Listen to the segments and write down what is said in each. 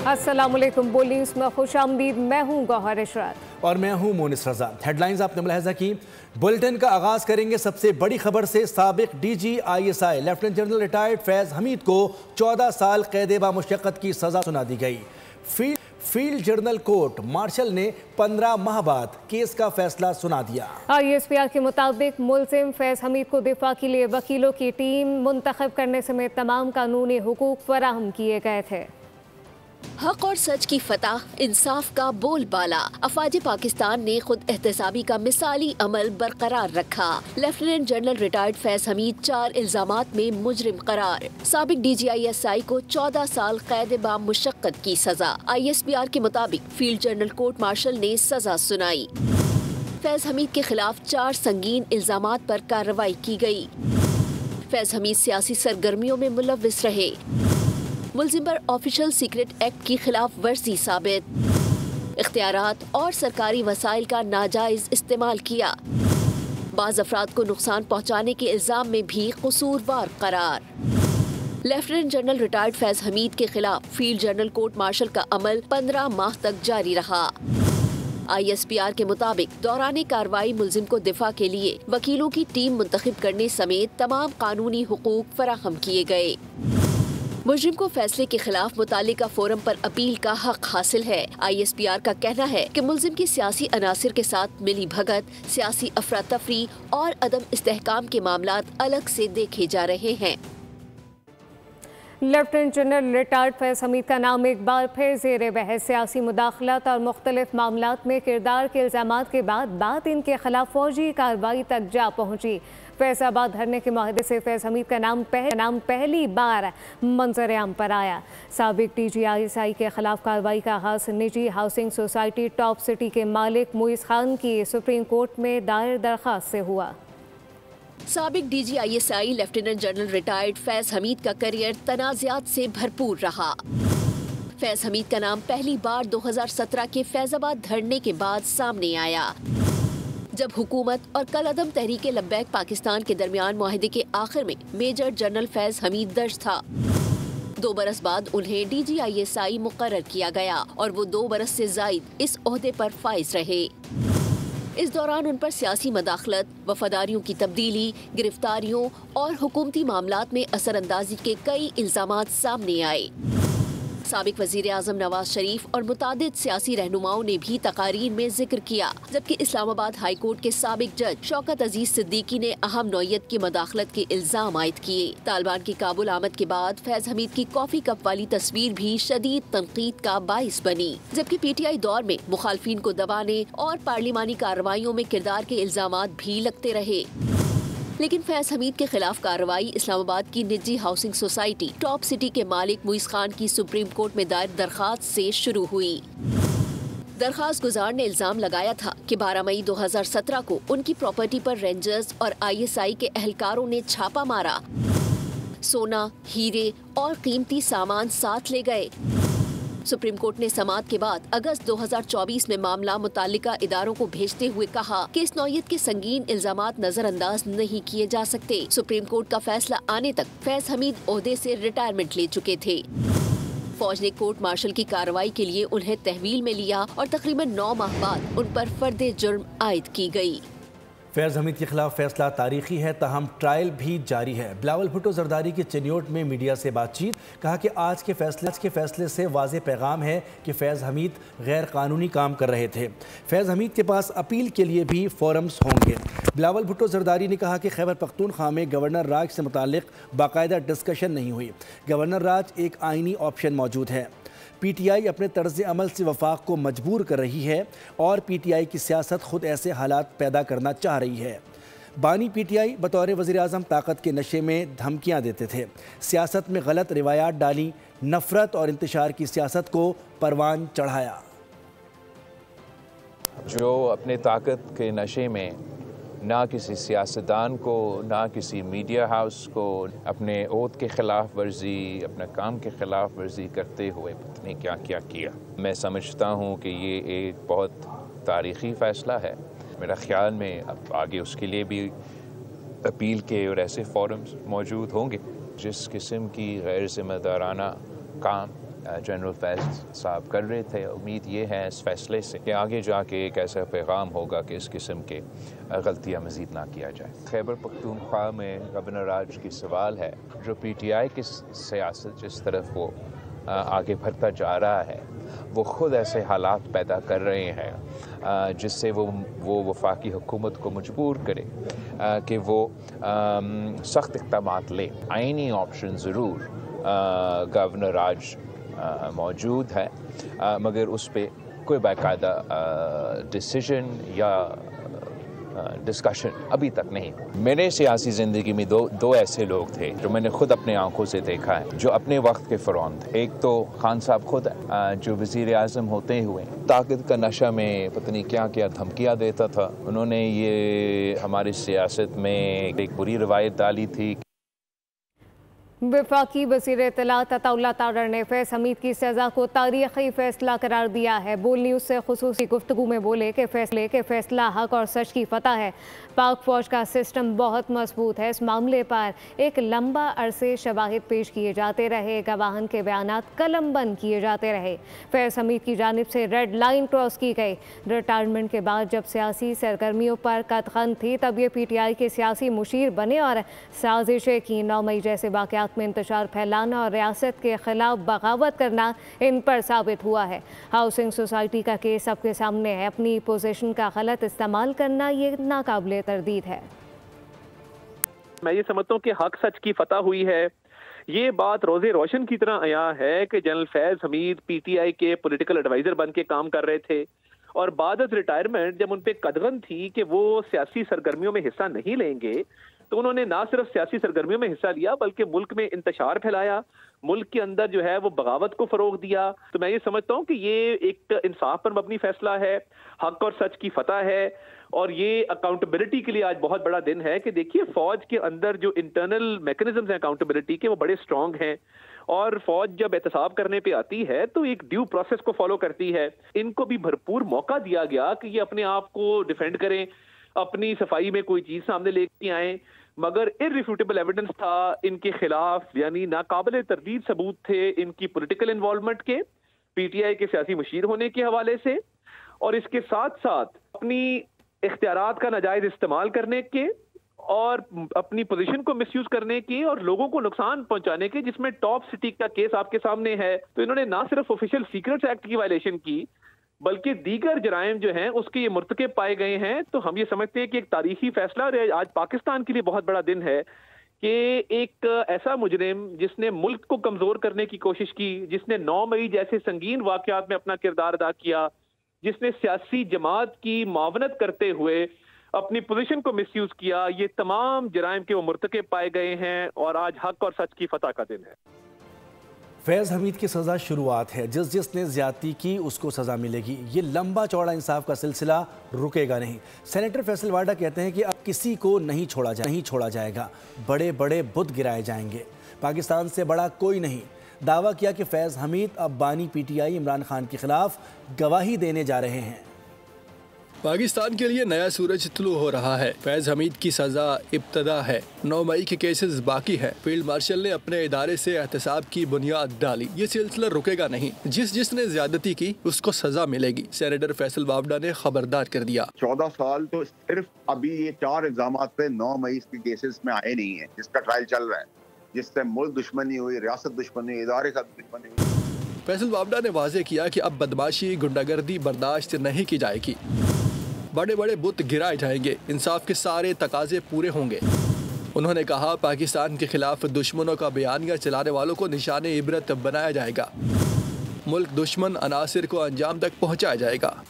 अस्सलामुअलैकुम। बोल न्यूज़ में खुशामदीद। मैं हूँ गौहर इशरत और मैं हूँ मोनिस रजा। हेडलाइंस आपने मुलाहिजा की। बुलेटिन का आगाज करेंगे सबसे बड़ी खबर से। साबिक DG ISI lieutenant general retired Faiz Hameed को 14 साल कैद बामुशक्कत की सजा सुना दी गई। फील्ड जर्नल कोर्ट मार्शल ने 15 माह बाद केस का फैसला सुना दिया। ISPR के मुताबिक मुल्जिम फैज़ हमीद को दिफा के लिए वकीलों की टीम मुंतखब करने समेत तमाम कानूनी हुकूक फराहम किए गए थे। हक और सच की फतह, इंसाफ का बोलबाला। अफवाज पाकिस्तान ने खुद एहतसाबी का मिसाली अमल बरकरार रखा। Lieutenant general retired Faiz Hamid 4 इल्जामात में मुजरिम करार। साबिक DG ISI को 14 साल कैद बामुशक्कत की सजा। ISPR के मुताबिक फील्ड जर्नल कोर्ट मार्शल ने सजा सुनाई। फैज़ हमीद के खिलाफ 4 संगीन इल्जामात पर कार्रवाई की गई। फैज़ हमीद सियासी सरगर्मियों में मुलव्विस रहे। मुल्जिम पर ऑफिशियल सीक्रेट एक्ट की खिलाफ वर्जी साबित। इख्तियारात और सरकारी वसाइल का नाजायज इस्तेमाल किया। बाज़ अफराद को नुकसान पहुँचाने के इल्जाम में भी कसूरवार करार। Lieutenant general retired Faiz Hamid के खिलाफ फील्ड जर्नल कोर्ट मार्शल का अमल 15 माह तक जारी रहा। ISPR के मुताबिक दौरान कार्रवाई मुल्जिम को दिफा के लिए वकीलों की टीम मुंतखब करने समेत तमाम कानूनी हुकूक फराहम किए गए। मुजरिम को फैसले के खिलाफ मुतालिका फोरम पर अपील का हक हासिल है। ISPR का कहना है कि मुल्जिम की सियासी अनासिर के साथ मिली भगत, सियासी अफरा तफरी और अदम इस्तेहकाम के मामलात अलग से देखे जा रहे हैं। Lieutenant general retired Faiz Hameed का नाम एक बार फिर ज़ेर बहस। सियासी मुदाखलत और मुख्तलिफ मामलात में किरदार के इल्ज़ामात के बाद बात इनके खिलाफ फौजी कार्रवाई तक जा पहुँची। फैसलाबाद धरने के माहदे से फैज़ हमीद का नाम पहली बार मंजर आम पर आया। साबिक DG ISI के खिलाफ कार्रवाई का आगाज़ निजी हाउसिंग सोसाइटी टॉप सिटी के मालिक मुइज़ खान की सुप्रीम कोर्ट में दायर दरख्वास्त से हुआ। साबिक DG ISI lieutenant general retired Faiz Hameed का करियर तनाज़ात से भरपूर रहा। फैज़ हमीद का नाम पहली बार 2017 के फैज़ाबाद धरने के बाद सामने आया, जब हुकूमत और कलअदम तहरीके लब्बैक पाकिस्तान के दरमियान मुआहिदे के आखिर में मेजर जनरल फैज़ हमीद दर्ज था। 2 बरस बाद उन्हें DG ISI मुकर्रर किया गया और वो 2 बरस से जायद इस ओहदे पर फाइज रहे। इस दौरान उन पर सियासी मदाखलत, वफादारियों की तब्दीली, गिरफ्तारियों और हुकूमती मामलात में असरअंदाजी के कई इल्जामात सामने आए। साबिक वज़ीर आज़म नवाज शरीफ और मुतादिद सियासी रहनुमाओं ने भी तकारीर में जिक्र किया, जबकि इस्लामाबाद हाई कोर्ट के साबिक जज शौकत अजीज सिद्दीकी ने अहम नौयत की मदाखलत के इल्जाम आयद किए। तालिबान की काबुल आमद के बाद फैज़ हमीद की कॉफी कप वाली तस्वीर भी शदीद तनकीद का बाइस बनी, जबकि PTI दौर में मुखालफिन को दबाने और पार्लिमानी कार्रवाइयों में किरदार के इल्जामात भी लगते रहे। लेकिन फैज़ हमीद के खिलाफ कार्रवाई इस्लामाबाद की निजी हाउसिंग सोसाइटी टॉप सिटी के मालिक मुइज़ खान की सुप्रीम कोर्ट में दायर दरख्वास्त से शुरू हुई। दरख्वास्त गुजार ने इल्जाम लगाया था कि 12 मई 2017 को उनकी प्रॉपर्टी पर रेंजर्स और ISI के अहलकारों ने छापा मारा, सोना, हीरे और कीमती सामान साथ ले गए। सुप्रीम कोर्ट ने समाअत के बाद अगस्त 2024 में मामला मुतालिका इदारों को भेजते हुए कहा कि इस नौयत के संगीन इल्जामात नजरअंदाज नहीं किए जा सकते। सुप्रीम कोर्ट का फैसला आने तक फैज़ हमीद ओहदे से रिटायरमेंट ले चुके थे। फौज ने कोर्ट मार्शल की कार्रवाई के लिए उन्हें तहवील में लिया और तकरीबन 9 माह बाद उन पर फर्दे जुर्म आयद की गई। फैज़ हमीद के खिलाफ फैसला तारीखी है, ताहम ट्रायल भी जारी है। बिलावल भुट्टो जरदारी की चिन्योट में मीडिया से बातचीत, कहा कि आज के फैसले से वाज़ेह पैगाम है कि फैज़ हमीद गैर कानूनी काम कर रहे थे। फैज़ हमीद के पास अपील के लिए भी फोरम्स होंगे। बिलावल भुट्टो जरदारी ने कहा कि खैबर पख्तूनख्वा में गवर्नर राज से मुतालिक बाकायदा डिस्कशन नहीं हुई। गवर्नर राज एक आइनी ऑप्शन मौजूद है। PTI अपने तर्ज अमल से वफाक को मजबूर कर रही है और PTI की सियासत खुद ऐसे हालात पैदा करना चाह रही है। बानी PTI बतौर वज़ीर आज़म ताकत के नशे में धमकियां देते थे, सियासत में गलत रिवायात डाली, नफ़रत और इंतशार की सियासत को परवान चढ़ाया। जो अपने ताकत के नशे में ना किसी सियासतदान को, ना किसी मीडिया हाउस को अपने ओहद के ख़िलाफ़ वर्जी, अपने काम के ख़िलाफ़ वर्जी करते हुए पता नहीं क्या क्या किया। मैं समझता हूँ कि ये एक बहुत तारीख़ी फ़ैसला है। मेरा ख़्याल में अब आगे उसके लिए भी अपील के और ऐसे फोरम्स मौजूद होंगे। जिस किस्म की गैर ज़िम्मेदाराना काम जनरल फैज़ साहब कर रहे थे। उम्मीद ये है इस फैसले से कि आगे जाके एक ऐसा पैगाम होगा कि इस किस्म के गलतियाँ मज़ीद ना किया जाए। खैबर पख्तूनख्वा में गवर्नर राज की सवाल है, जो PTI की सियासत जिस तरफ वो आगे बढ़ता जा रहा है, वो ख़ुद ऐसे हालात पैदा कर रहे हैं जिससे वो वफाकी हुकूमत को मजबूर करे कि वो सख्त इक़दामात ले। आइनी ऑप्शन ज़रूर गवर्नर राज मौजूद है, मगर उस पर कोई बाकायदा डिसीजन या डिस्कशन अभी तक नहीं। मेरे सियासी ज़िंदगी में दो ऐसे लोग थे जो मैंने खुद अपने आंखों से देखा है, जो अपने वक्त के फ़िरौन थे। एक तो खान साहब खुद है, जो वज़ीर आज़म होते हुए ताकत का नशा में पता नहीं क्या क्या धमकियाँ देता था। उन्होंने ये हमारी सियासत में एक बुरी रवायत डाली थी। वफाकी वज़ीर इत्तलात अताउल्लाह तारर ने फैज़ हमीद की सज़ा को तारीख़ी फ़ैसला करार दिया है। बोल न्यूज़ से ख़ुसूसी गुफ्तगू में बोले कि फ़ैसला हक़ और सच की फ़तह है। पाक फ़ौज का सिस्टम बहुत मजबूत है। इस मामले पर एक लंबा अरसे शवाहिद पेश किए जाते रहे, गवाहन के बयानात कलमबंद किए जाते रहे। फैज़ हमीद की जानिब से रेड लाइन क्रॉस की गई। रिटायरमेंट के बाद जब सियासी सरगर्मियों पर कदगन थी, तब ये PTI के सियासी मुशीर बने और साजिशें की। 9 मई जैसे वाक़यात में इंतशार फैलाना और रियासत के खिलाफ बगावत करना इन पर साबित हुआ है। हाउसिंग सोसाइटी का केस सबके सामने है। अपनी पोजीशन का गलत इस्तेमाल करना ये नाकाबिले तरदीद है। मैं ये समझता हूँ कि हक सच की फतह हुई है। ये बात रोज़े रोशन की तरह आया है कि जनरल फैज़ हमीद PTI के पॉलिटिकल एडवाइज़र बन के काम कर रहे थे और बाद रिटायरमेंट जब उन पे कदगन थी कि वो सियासी सरगर्मियों में हिस्सा नहीं लेंगे, तो उन्होंने ना सिर्फ सियासी सरगर्मियों में हिस्सा लिया बल्कि मुल्क में इंतशार फैलाया, मुल्क के अंदर जो है वो बगावत को फरोग दिया। तो मैं ये समझता हूँ कि ये एक इंसाफ पर मबनी फैसला है, हक और सच की फतह है और ये अकाउंटेबिलिटी के लिए आज बहुत बड़ा दिन है कि देखिए फौज के अंदर जो इंटरनल मैकेनिज्म्स हैं अकाउंटेबिलिटी के, वो बड़े स्ट्रांग हैं और फौज जब एहतसाब करने पे आती है तो एक ड्यू प्रोसेस को फॉलो करती है। इनको भी भरपूर मौका दिया गया कि ये अपने आप को डिफेंड करें, अपनी सफाई में कोई चीज सामने लेके आए, मगर इररिफ्यूटेबल एविडेंस था इनके खिलाफ, यानी नाकाबिले तरदीद सबूत थे इनकी पॉलिटिकल इन्वॉल्वमेंट के, PTI के सियासी मुशीर होने के हवाले से और इसके साथ साथ अपनी इख्तियारात का नाजायज इस्तेमाल करने के और अपनी पोजीशन को मिसयूज करने की और लोगों को नुकसान पहुंचाने के, जिसमें टॉप सिटी का केस आपके सामने है। तो इन्होंने ना सिर्फ ऑफिशियल सीक्रेट्स एक्ट की वायलेशन की बल्कि दीगर जराइम जो हैं उसके ये मुर्तकिब पाए गए हैं। तो हम ये समझते हैं कि एक तारीखी फैसला और आज पाकिस्तान के लिए बहुत बड़ा दिन है कि एक ऐसा मुजरिम जिसने मुल्क को कमजोर करने की कोशिश की, जिसने 9 मई जैसे संगीन वाकयात में अपना किरदार अदा किया, जिसने सियासी जमात की मावनत करते हुए अपनी पोजीशन को मिसयूज किया, ये तमाम जराइम के वो मुर्तकिब पाए गए हैं और आज हक और सच की फतह का दिन है। फैज़ हमीद की सज़ा शुरुआत है। जिसने ज़्यादती की उसको सज़ा मिलेगी। ये लंबा चौड़ा इंसाफ का सिलसिला रुकेगा नहीं। सेनेटर फैसल वाडा कहते हैं कि अब किसी को नहीं छोड़ा जाएगा। बड़े बड़े बुत गिराए जाएंगे। पाकिस्तान से बड़ा कोई नहीं। दावा किया कि फैज़ हमीद अब बानी PTI इमरान खान के खिलाफ गवाही देने जा रहे हैं। पाकिस्तान के लिए नया सूरज तुलू हो रहा है। फैज हमीद की सजा इब्तदा है। 9 मई के केसेस बाकी है। फील्ड मार्शल ने अपने इदारे से एहतसाब की बुनियाद डाली। ये सिलसिला रुकेगा नहीं। जिसने ज्यादती की उसको सजा मिलेगी। सेनेटर फैसल वावडा ने खबरदार कर दिया। 14 साल तो सिर्फ अभी ये 4 इल्जामात पे 9 मई के केसेस में आए नहीं है, जिसका ट्रायल चल रहा है, जिससे मुल्क दुश्मनी हुई, रियासत दुश्मनी हुई, इदारे का दुश्मनी हुई। फैसल वावडा ने वाजे किया कि अब बदमाशी गुंडागर्दी बर्दाश्त नहीं की जाएगी। बड़े बड़े बुत गिराए जाएंगे। इंसाफ के सारे तकाजे पूरे होंगे। उन्होंने कहा पाकिस्तान के खिलाफ दुश्मनों का बयानिया चलाने वालों को निशाने इबरत बनाया जाएगा। मुल्क दुश्मन अनासिर को अंजाम तक पहुंचाया जाएगा।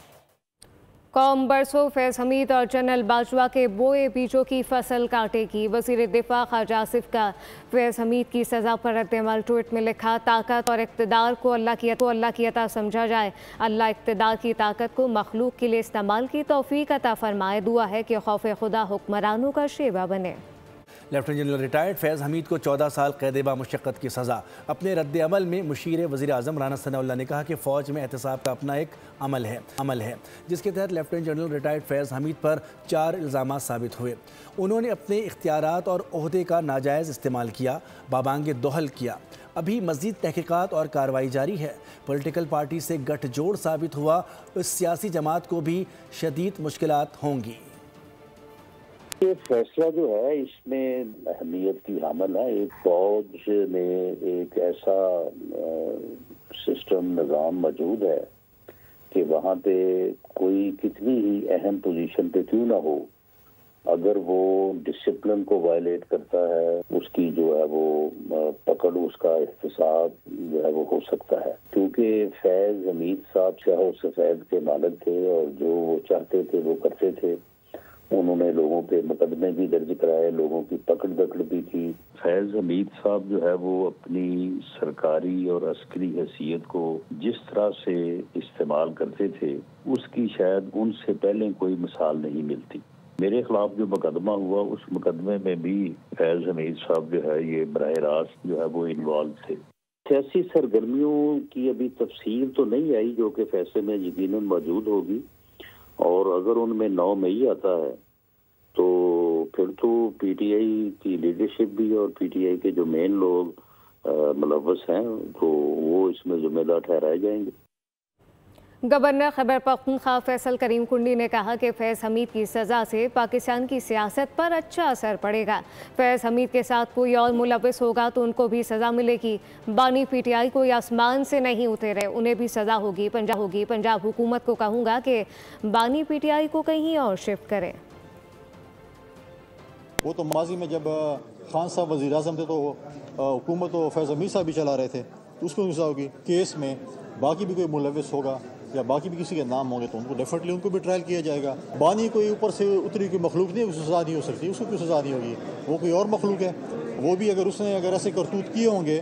कौम बरसों फैज़ हमीद और जनरल बाजवा के बोए बीजों की फसल काटेगी। वज़ीर दिफा ख्वाजा आसिफ का फैज़ हमीद की सज़ा पर रद्द-ए-अमल ट्वीट में लिखा, ताकत और इक़्तिदार को अल्लाह की अता समझा जाए। अल्लाह इक़्तिदार की ताकत को मखलूक के लिए इस्तेमाल की तौफीक अता फरमाए। दुआ है कि खौफ खुदा हुक्मरानों का शेवा बने। Lieutenant general retired Faiz Hameed को 14 साल कैद-ए मुशक्क़त की सज़ा। अपने रद्द-ए-अमल में मुशीर वज़ीर आज़म राना सनाउल्लाह ने कहा कि फ़ौज में एहतसाब का अपना एक अमल है जिसके तहत lieutenant general retired Faiz Hamid पर 4 इल्ज़ाम साबित हुए। उन्होंने अपने इख्तियारात और ओहदे का नाजायज़ इस्तेमाल किया, बाबांगे दोहल किया, अभी मजीद तहकीकात और कार्रवाई जारी है। पॉलिटिकल पार्टी से गठजोड़ साबित हुआ, इस सियासी जमात को भी शदीद मुश्किलात होंगी। ये फैसला जो है इसमें अहमियत की हामिल है। एक फौज में एक ऐसा सिस्टम निज़ाम मौजूद है कि वहाँ पे कोई कितनी ही अहम पोजीशन पे क्यों ना हो, अगर वो डिसिप्लिन को वायलेट करता है, उसकी जो है वो पकड़, उसका एहतसाब जो है वो हो सकता है। क्योंकि फैज़ हमीद साहब चाहो सफ़ेद के मालिक थे और जो वो चाहते थे वो करते थे। उन्होंने लोगों पे मुकदमे भी दर्ज कराए, लोगों की पकड़ दकड़ भी की। फैज़ हमीद साहब जो है वो अपनी सरकारी और अस्करी हैसियत को जिस तरह से इस्तेमाल करते थे, उसकी शायद उनसे पहले कोई मिसाल नहीं मिलती। मेरे खिलाफ जो मुकदमा हुआ, उस मुकदमे में भी फैज़ हमीद साहब जो है ये बराह रास्त जो है वो इन्वॉल्व थे। सियासी सरगर्मियों की अभी तफसील तो नहीं आई जो कि फैसले में यकीनन मौजूद होगी, और अगर उनमें 9 मई आता है तो फिर तो पीटीआई की लीडरशिप भी और पीटीआई के जो मेन लोग मुलव्वस हैं तो वो इसमें जिम्मेदार ठहराए जाएंगे। गवर्नर खैबर पख्तूनख्वा फैसल करीम कुंडी ने कहा कि फैज़ हमीद की सज़ा से पाकिस्तान की सियासत पर अच्छा असर पड़ेगा। फैज़ हमीद के साथ कोई और मुलव्वस होगा तो उनको भी सज़ा मिलेगी। बानी पीटीआई कोई आसमान से नहीं उतरे, उन्हें भी सज़ा होगी। पंजाब हुकूमत को कहूँगा कि बानी पीटीआई को कहीं और शिफ्ट करे। वो तो माजी में जब खान साहब वज़ीर आज़म थे तो हुकूमत तो फैज़ हमीद साहब भी चला रहे थे, तो उसको सज़ा होगी। केस में बाकी भी कोई मुलव्वस होगा या बाकी भी किसी के नाम होंगे तो उनको डेफिनेटली उनको भी ट्रायल किया जाएगा। बानी कोई ऊपर से उतरी कोई मखलूक नहीं, उसको सज़ा नहीं हो सकती, उसको क्यों सज़ा नहीं होगी? वो कोई और मखलूक है। वो भी अगर ऐसे करतूत किए होंगे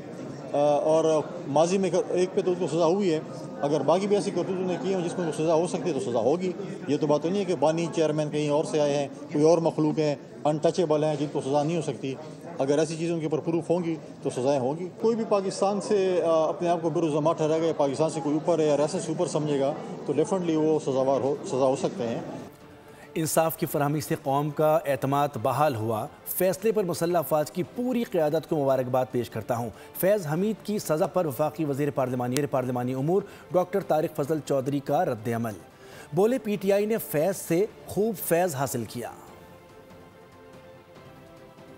और माजी में एक पे तो उनको सज़ा हुई है, अगर बाकी भी ऐसी करतूत उन्होंने किए हैं जिसमें सज़ा हो सकती है तो सज़ा होगी। ये तो बात नहीं है कि बानी चेयरमैन कहीं और से आए हैं, कोई और मखलूक हैं, अनटचेबल हैं, जिनको सज़ा नहीं हो सकती। अगर ऐसी चीज़ें उनके ऊपर प्रूफ होंगी तो सज़ाएँ होंगी। कोई भी पाकिस्तान से अपने आप को बेरुज़मा ठहराएगा या पाकिस्तान से कोई ऊपर है या ऐसे से ऊपर समझेगा तो डेफिनेटली वो सज़ा हो सकते हैं। इंसाफ की फरहमी से कौम का एतमाद बहाल हुआ। फैसले पर मुसल्लह अफवाज की पूरी क़यादत को मुबारकबाद पेश करता हूँ। फैज़ हमीद की सज़ा पर वफाकी वज़ीर पार्लिमानी उमूर डॉक्टर तारिक फजल चौधरी का रद्द अमल। बोले पीटीआई ने फैज़ से खूब फैज़ हासिल किया।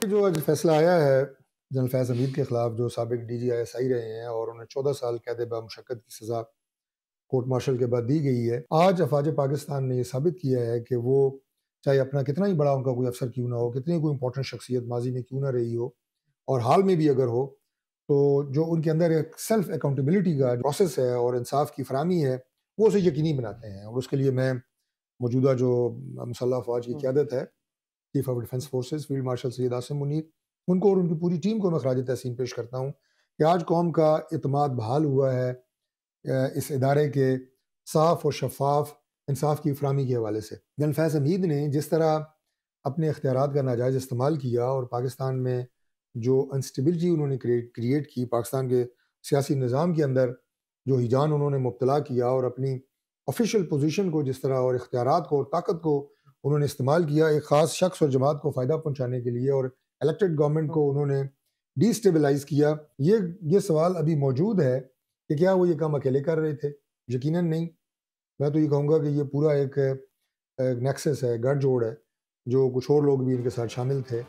जो आज फैसला आया है जनरल फैज़ हमीद के खिलाफ, जो साबिक DGI रहे हैं और उन्हें 14 साल कैद बामुशक्कत की सज़ा कोर्ट मार्शल के बाद दी गई है, आज अफवाज पाकिस्तान ने यह साबित किया है कि वो चाहे अपना कितना ही बड़ा उनका कोई अफसर क्यों ना हो, कितनी कोई इंपॉर्टेंट शख्सियत माजी में क्यों ना रही हो और हाल में भी अगर हो, तो जो उनके अंदर एक सेल्फ अकाउंटेबिलिटी का प्रोसेस है और इंसाफ की फराहमी है वो उसे यकीनी बनाते हैं। और उसके लिए मैं मौजूदा जो मुसल्लह अफवाज की क़यादत है, chief of defence forces field marshal Syed Asim Munir, उनको और उनकी पूरी टीम को मैं खराज तहसीन पेश करता हूँ कि आज कौम का इत्मीनान बहाल हुआ है इस इदारे के साफ और शफाफ इंसाफ की फराहमी के हवाले से। जनरल फैज़ हमीद ने जिस तरह अपने इख्तियारात का नाजायज़ इस्तेमाल किया और पाकिस्तान में जो अनस्टेबिलिटी उन्होंने क्रिएट की, पाकिस्तान के सियासी निज़ाम के अंदर जो हिजान उन्होंने मुब्तला किया और अपनी ऑफिशियल पोजीशन को जिस तरह और इख्तियारात को और ताकत को उन्होंने इस्तेमाल किया एक ख़ास शख्स और जमात को फ़ायदा पहुँचाने के लिए और इलेक्टेड गवर्नमेंट को उन्होंने डिस्टेबलाइज़ किया। ये सवाल अभी मौजूद है कि क्या वो ये काम अकेले कर रहे थे? यकीनन नहीं। मैं तो ये कहूँगा कि ये पूरा एक नेक्सस है, गठजोड़ है, जो कुछ और लोग भी इनके साथ शामिल थे।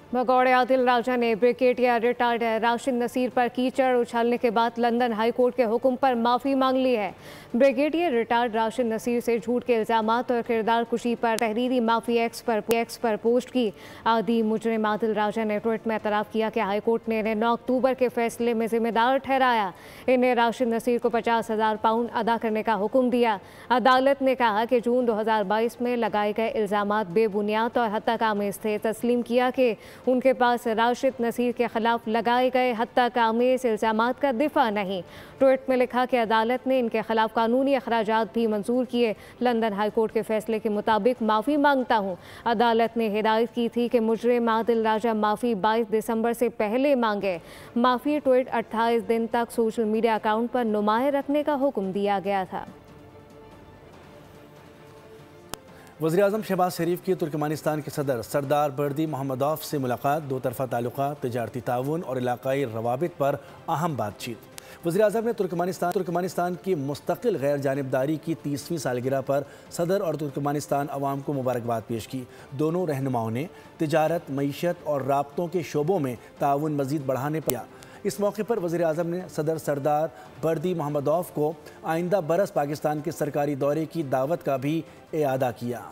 भगौड़े आदिल राजा ने ब्रिगेडियर रिटायर्ड राशिद नसीर पर कीचड़ उछालने के बाद लंदन हाई कोर्ट के हुक्म पर माफ़ी मांग ली है। ब्रिगेडियर रिटायर्ड राशिद नसीर से झूठ के इल्ज़ामात और किरदार कुशी पर तहरीरी माफ़ी एक्स पर पोस्ट की। आदि मुजरिम आदिल राजा ने ट्वीट में एतराफ़ किया कि हाई कोर्ट ने इन्हें 9 अक्टूबर के फैसले में जिम्मेदार ठहराया। इन्हें राशिद नसीर को 50,000 पाउंड अदा करने का हुक्म दिया। अदालत ने कहा कि जून 2022 में लगाए गए इल्ज़ामात बेबुनियाद और हद तक आमेज़ थे। तस्लीम किया कि उनके पास राशिद नसीर के खिलाफ लगाए गए हद तक आमेज़ इल्ज़ामात का दिफा नहीं। ट्वीट में लिखा कि अदालत ने इनके खिलाफ कानूनी अखराजात भी मंजूर किए। लंदन हाई कोर्ट के फैसले के मुताबिक माफ़ी मांगता हूँ। अदालत ने हिदायत की थी कि मुजरिम आदिल राजा माफ़ी 22 दिसंबर से पहले मांगे। माफ़ी ट्वीट 28 दिन तक सोशल मीडिया अकाउंट पर नुमाए रखने का हुक्म दिया गया था। वज़ीर-ए-आज़म शहबाज शरीफ की तुर्कमानिस्तान के सदर सरदार बर्दी मोहम्मदोव से मुलाकात, दो तरफ़ा ताल्लुकात, तिजारती ताउन और इलाकाई रवाबित पर अहम बातचीत। वज़ीर-ए-आज़म ने तुर्कमानिस्तान की मुस्तकिल गैर जानिबदारी की 30वीं सालगिरह पर सदर और तुर्कमानिस्तान अवाम को मुबारकबाद पेश की। दोनों रहनुमाओं ने तिजारत, मईशत और राब्तों के शोबों में ताउन मज़ीद बढ़ाने पर इस मौके पर वज़ीर-ए-आज़म ने सदर सरदार बर्दी मोहम्मदोव को आइंदा बरस पाकिस्तान के सरकारी दौरे की दावत का भी इआदा किया।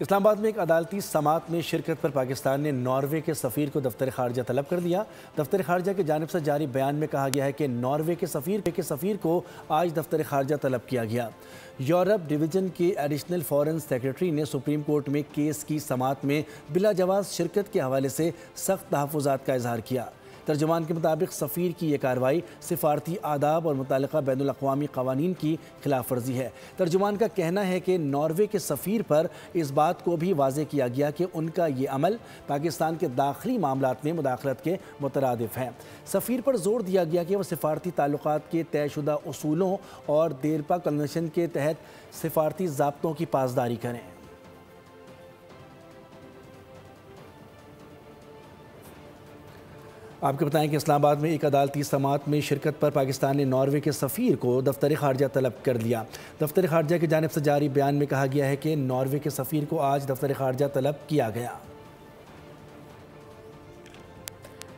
इस्लामाबाद में एक अदालती समात में शिरकत पर पाकिस्तान ने नॉर्वे के सफ़ीर को दफ्तर ख़ारजा तलब कर दिया। दफ्तर ख़ारजा की जानिब से जारी बयान में कहा गया है कि नॉर्वे के सफ़ीर को आज दफ्तर ख़ारजा तलब किया गया। यूरोप डिवीज़न के एडिशनल फॉरेन सेक्रेटरी ने सुप्रीम कोर्ट में केस की समात में बिला जवाज़ शिरकत के हवाले से सख्त तहफ़्फ़ुज़ात का इजहार किया। तर्जुमान के मुताबिक सफ़ीर की यह कार्रवाई सिफारती आदाब और मुताल्लिक़ा बैनुल अक़वामी क़वानीन की खिलाफ वर्जी है। तर्जुमान का कहना है कि नॉर्वे के सफ़ीर पर इस बात को भी वाज़ेह किया गया कि उनका ये अमल पाकिस्तान के दाखिली मामलात में मुदाखलत के मुतरादिफ है। सफ़ीर पर जोर दिया गया कि वह सिफारती ताल्लुकात के तयशुदा उसूलों और देरपा कन्वेंशन के तहत सिफारती ज़ाब्तों की पासदारी करें। आपको बताएं कि इस्लामाबाद में एक अदालती समात में शिरकत पर पाकिस्तान ने नॉर्वे के सफ़ीर को दफ्तर ख़ारजा तलब कर लिया। दफ्तर ख़ारजा की जानिब से जारी बयान में कहा गया है कि नॉर्वे के सफ़ीर को आज दफ्तर ख़ारजा तलब किया गया।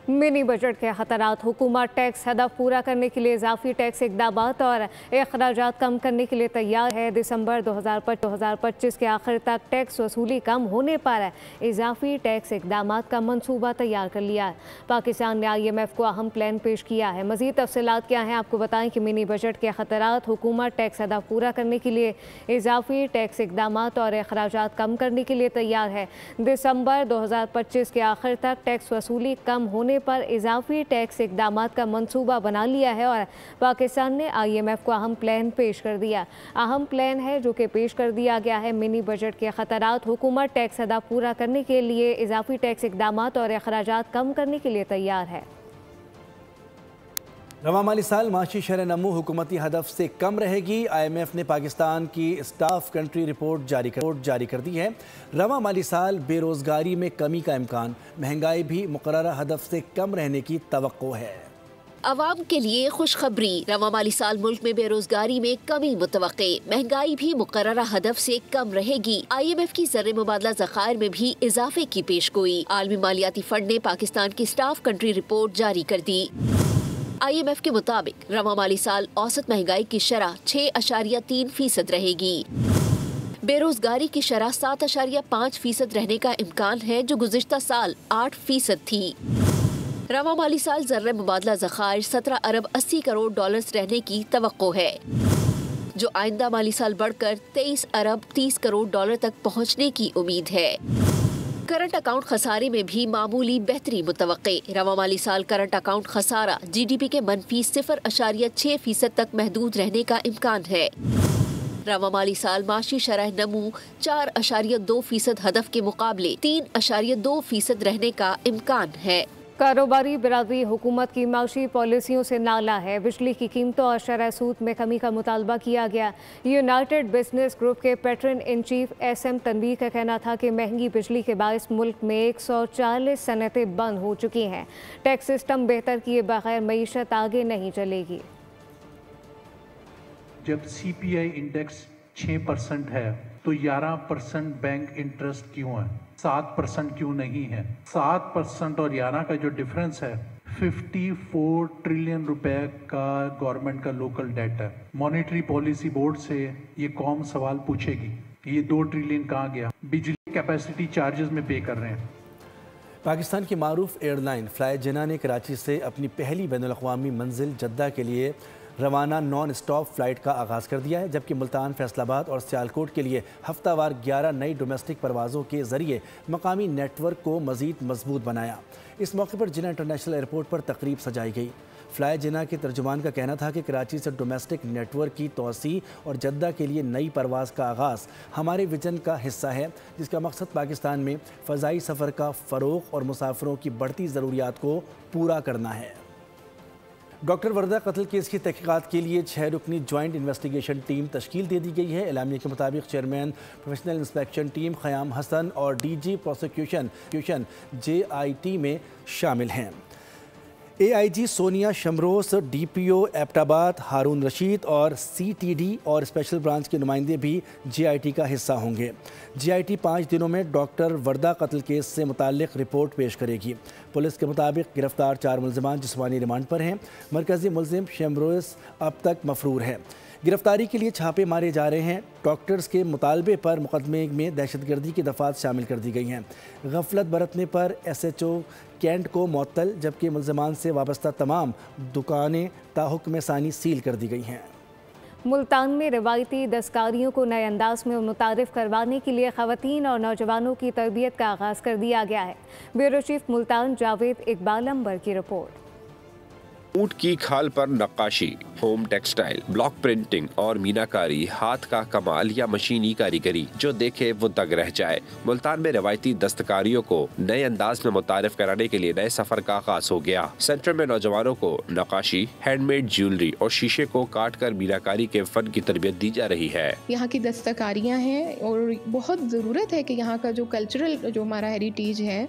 मिनी बजट के खतरात, हुकूमत टैक्स हदफ पूरा करने के लिए इजाफी टैक्स इक़दामात और अखराजात कम करने के लिए तैयार है। दिसंबर 2025 के आखिर तक टैक्स वसूली कम होने पर इजाफी टैक्स इक़दामात का मनसूबा तैयार कर लिया है। पाकिस्तान ने IMF को अहम प्लान पेश किया है। मज़ीद तफसीलात क्या हैं आपको बताएं कि मिनी बजट के खतरात, हुकूमत टैक्स हदफ पूरा करने के लिए इजाफी टैक्स इक़दामात और अखराजात कम करने के लिए तैयार है। दिसंबर 2025 के आखिर तक टैक्स वसूली कम होने पर इजाफी टैक्स इक़दामात का मंसूबा बना लिया है और पाकिस्तान ने IMF को अहम प्लान पेश कर दिया। अहम प्लान है जो कि पेश कर दिया गया है। मिनी बजट के खतरात, हुकूमत टैक्स अदा पूरा करने के लिए इजाफी टैक्स इक़दामात और अखराजात कम करने के लिए तैयार है। रवा माली साल माशी शरह नमू हुकूमती हदफ से कम रहेगी। IMF ने पाकिस्तान की स्टाफ कंट्री रिपोर्ट जारी कर दी है। रवा माली साल बेरोज़गारी में कमी का इम्कान, महंगाई भी मुकर्ररा हदफ से कम रहने की तवक्को है। अवाम के लिए खुशखबरी, रवा माली साल मुल्क में बेरोजगारी में कमी मुतवक्के, महंगाई भी मुकर्ररा हदफ से कम रहेगी। IMF की ज़र मुबादला ज़खायर में भी इजाफे की पेशगोई। आलमी मालियाती फंड ने पाकिस्तान की स्टाफ कंट्री रिपोर्ट जारी कर दी। IMF के मुताबिक रवा माली साल औसत महंगाई की शरह 6.3% रहेगी। बेरोजगारी की शरह 7.5% रहने का इम्कान है, जो गुज़िश्ता साल 8% थी। रवा माली साल ज़र मुबादला ज़खायर 17 अरब 80 करोड़ डॉलर्स रहने की तवक्को है, जो आइंदा माली साल बढ़कर 23 अरब 30 करोड़ डॉलर तक पहुँचने की उम्मीद है। करंट अकाउंट खसारे में भी मामूली बेहतरी मुतवक्के। रवा माली साल करंट अकाउंट खसारा GDP के मनफी 0.6% तक महदूद रहने का इम्कान है। रवा माली साल माशी शरह नमू 4.2% हदफ के मुकाबले 3.2% रहने का इम्कान है। कारोबारी बिरादरी हुकूमत की माशी पॉलिसियों से नाला है। बिजली की कीमतों और शरह सूद में कमी का मुतालबा किया गया। यूनाइटेड बिजनेस ग्रुप के patron in chief SM Tanveer का कहना था कि महंगी बिजली के बायस मुल्क में 140 सनतें बंद हो चुकी हैं। टैक्स सिस्टम बेहतर किए बगैर मईशत आगे नहीं चलेगी। जब CPI इंडेक्स 6% है तो 11% बैंक इंटरेस्ट क्यों है, 7% क्यों नहीं है? 7% और 11 का जो डिफरेंस है 54 ट्रिलियन रुपए का गवर्नमेंट का लोकल डेट है। मॉनेटरी पॉलिसी बोर्ड से ये कौम सवाल पूछेगी ये 2 ट्रिलियन कहाँ गया? बिजली कैपेसिटी चार्जेस में पे कर रहे हैं। पाकिस्तान की मारूफ एयरलाइन फ्लाई जिना ने कराची से अपनी पहली बैनुल अक़वामी मंजिल जद्दा के लिए रवाना नॉन स्टॉप फ्लाइट का आगाज़ कर दिया है, जबकि मुल्तान, फैसलाबाद और सियालकोट के लिए हफ्तावार 11 नई डोमेस्टिक परवाज़ों के ज़रिए मकामी नेटवर्क को मज़ीद मजबूत बनाया। इस मौके पर जिना इंटरनेशनल एयरपोर्ट पर तकरीब सजाई गई। फ्लाई जिना के तर्जुमान का कहना था कि कराची से डोमेस्टिक नेटवर्क की तोसी और जद्दा के लिए नई परवाज़ का आगाज़ हमारे विजन का हिस्सा है, जिसका मकसद पाकिस्तान में फ़ज़ाई सफ़र का फ़रोग़ और मुसाफिरों की बढ़ती ज़रूरियात को पूरा करना है। डॉक्टर वर्दा कत्ल केस की तहकीकात के लिए 6 रुकनी ज्वाइंट इन्वेस्टिगेशन टीम तश्कील दे दी गई है। एलामिया के मुताबिक chairman professional inspection team Khayyam Hasan और DG प्रोसिक्यूशन JIT में शामिल हैं। AIG सोनिया शमरोस, DPO एबटाबाद हारून रशीद और CTD और स्पेशल ब्रांच के नुमाइंदे भी JIT का हिस्सा होंगे। JIT 5 दिनों में डॉक्टर वर्दा कत्ल केस से मुताल्लिक रिपोर्ट पेश करेगी। पुलिस के मुताबिक गिरफ्तार 4 मुलज़िमान जिस्मानी रिमांड पर हैं। मरकज़ी मुलज़िम शमरोस अब तक मफरूर है। गिरफ्तारी के लिए छापे मारे जा रहे हैं। डॉक्टर्स के मुतालबे पर मुकदमे में दहशतगर्दी की दफ़ात शामिल कर दी गई हैं। गफलत बरतने पर SHO कैंट को मुअत्तल, जबकि मुलज़मान से वाबस्ता तमाम दुकानें ताहुक्म सानी सील कर दी गई हैं। मुल्तान में रवायती दस्तकारियों को नए अंदाज में मुतारिफ करवाने के लिए ख़वातीन और नौजवानों की तरबियत का आगाज़ कर दिया गया है। ब्यूरो चीफ मुल्तान जावेद इकबाल अंबर की रिपोर्ट। ऊंट की खाल पर नक्काशी, होम टेक्सटाइल, ब्लॉक प्रिंटिंग और मीनाकारी, हाथ का कमाल या मशीनी कारीगरी, जो देखे वो दंग रह जाए। मुल्तान में रवायती दस्तकारियों को नए अंदाज में मुतारिफ कराने के लिए नए सफर का आगाज हो गया। सेंटर में नौजवानों को नक्काशी, हैंडमेड ज्वेलरी और शीशे को काट कर मीनाकारी के फन की तरबियत दी जा रही है। यहाँ की दस्तकारियाँ हैं और बहुत ज़रूरत है कि यहाँ का जो कल्चरल जो हमारा हेरिटेज है,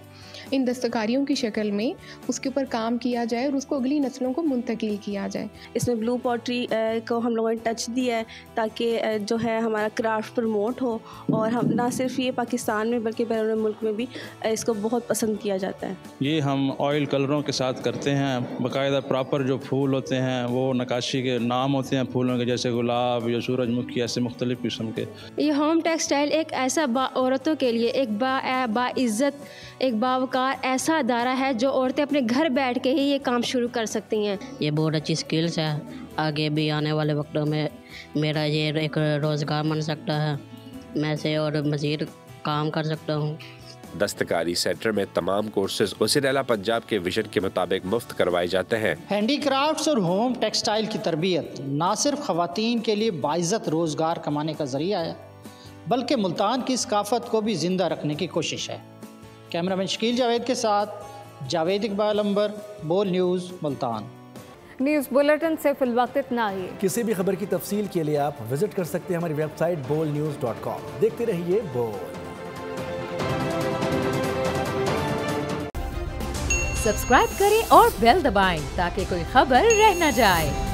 इन दस्तकारियों की शक्ल में उसके ऊपर काम किया जाए और उसको अगली नस्लों को मुंतकिल किया जाए। इसमें ब्लू पॉटरी को हम लोगों ने टच दिया है ताकि जो है हमारा क्राफ्ट प्रमोट हो, और हम ना सिर्फ ये पाकिस्तान में बल्कि बैरून मुल्क में भी इसको बहुत पसंद किया जाता है। ये हम ऑयल कलरों के साथ करते हैं। बाकायदा प्रॉपर जो फूल होते हैं वो नक्काशी के नाम होते हैं फूलों के, जैसे गुलाब या सूरजमुखी, ऐसे मुख्तलिफ किस्म के। ये होम टेक्सटाइल एक ऐसा औरतों के लिए एक बाइज़्ज़त, एक बावकार ऐसा अदारा है जो औरतें अपने घर बैठ के ही ये काम शुरू कर सकती हैं। ये बहुत अच्छी स्किल्स है, आगे भी आने वाले वक्तों में मेरा ये एक रोज़गार बन सकता है, मैं से और मज़ीद काम कर सकता हूँ। दस्तकारी सेंटर में तमाम कोर्सेज उसिरेला पंजाब के विजन के मुताबिक मुफ्त करवाए जाते हैं। हैंडीक्राफ्ट्स और होम टेक्सटाइल की तरबियत न सिर्फ ख़वातीन के लिए बाइज़्ज़त रोज़गार कमाने का ज़रिया है, बल्कि मुल्तान की सकाफ़त को भी ज़िंदा रखने की कोशिश है। कैमरामैन शकील जावेद के साथ जावेद इकबाल अंबर, बोल न्यूज़ मुल्तान। न्यूज़ बुलेटिन से फिलवक्त इतना ही। किसी भी खबर की तफसील के लिए आप विजिट कर सकते हैं हमारी वेबसाइट bolnews.com। देखते रहिए बोल। सब्सक्राइब करें और बेल दबाएं ताकि कोई खबर रह न जाए।